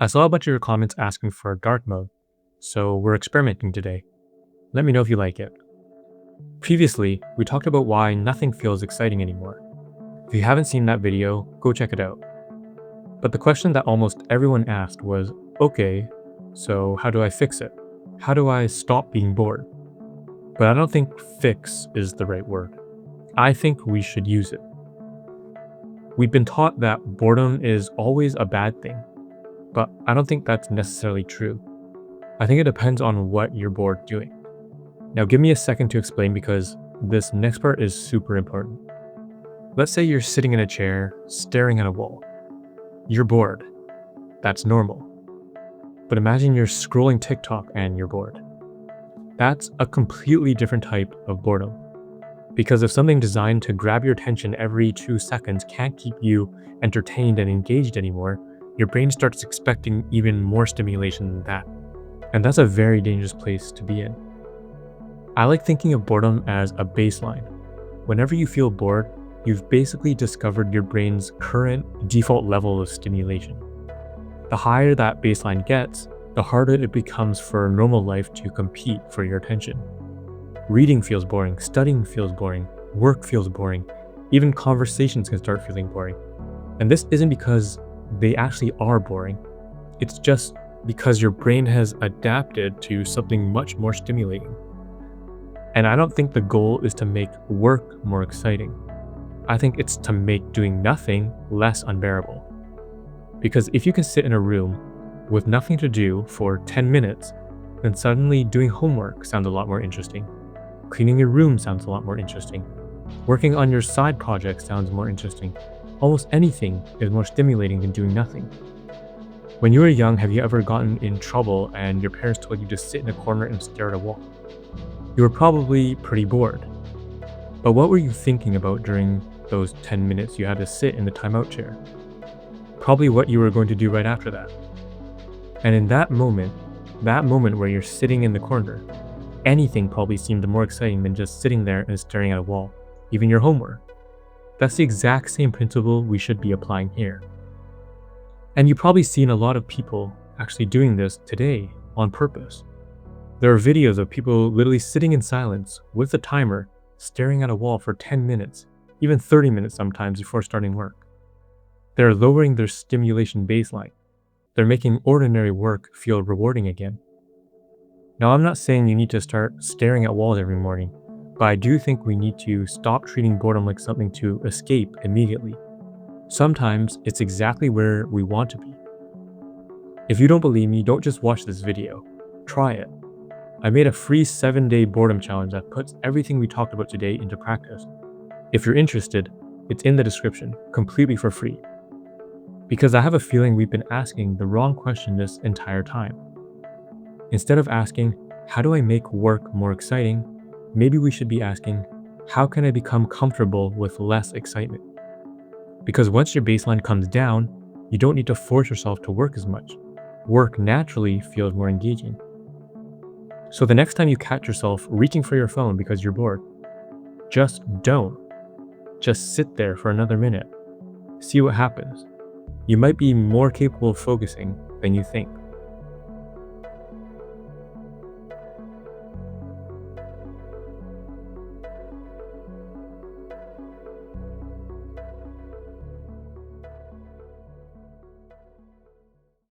I saw a bunch of your comments asking for a dark mode, so we're experimenting today. Let me know if you like it. Previously, we talked about why nothing feels exciting anymore. If you haven't seen that video, go check it out. But the question that almost everyone asked was, okay, so how do I fix it? How do I stop being bored? But I don't think fix is the right word. I think we should use it. We've been taught that boredom is always a bad thing, but I don't think that's necessarily true. I think it depends on what you're bored doing. Now give me a second to explain because this next part is super important. Let's say you're sitting in a chair, staring at a wall. You're bored. That's normal. But imagine you're scrolling TikTok and you're bored. That's a completely different type of boredom. Because if something designed to grab your attention every 2 seconds can't keep you entertained and engaged anymore, your brain starts expecting even more stimulation than that. And that's a very dangerous place to be in. I like thinking of boredom as a baseline. Whenever you feel bored, you've basically discovered your brain's current default level of stimulation. The higher that baseline gets, the harder it becomes for normal life to compete for your attention. Reading feels boring, studying feels boring, work feels boring, even conversations can start feeling boring. And this isn't because they actually are boring. It's just because your brain has adapted to something much more stimulating. And I don't think the goal is to make work more exciting. I think it's to make doing nothing less unbearable. Because if you can sit in a room with nothing to do for 10 minutes, then suddenly doing homework sounds a lot more interesting. Cleaning your room sounds a lot more interesting. Working on your side project sounds more interesting. Almost anything is more stimulating than doing nothing. When you were young, have you ever gotten in trouble and your parents told you to sit in a corner and stare at a wall? You were probably pretty bored. But what were you thinking about during those 10 minutes you had to sit in the timeout chair? Probably what you were going to do right after that. And in that moment where you're sitting in the corner, anything probably seemed more exciting than just sitting there and staring at a wall, even your homework. That's the exact same principle we should be applying here. And you've probably seen a lot of people actually doing this today on purpose. There are videos of people literally sitting in silence with a timer, staring at a wall for 10 minutes, even 30 minutes sometimes before starting work. They're lowering their stimulation baseline. They're making ordinary work feel rewarding again. Now, I'm not saying you need to start staring at walls every morning, but I do think we need to stop treating boredom like something to escape immediately. Sometimes it's exactly where we want to be. If you don't believe me, don't just watch this video. Try it. I made a free 7-day boredom challenge that puts everything we talked about today into practice. If you're interested, it's in the description, completely for free. Because I have a feeling we've been asking the wrong question this entire time. Instead of asking, how do I make work more exciting? Maybe we should be asking, how can I become comfortable with less excitement? Because once your baseline comes down, you don't need to force yourself to work as much. Work naturally feels more engaging. So the next time you catch yourself reaching for your phone because you're bored, just don't. Just sit there for another minute. See what happens. You might be more capable of focusing than you think.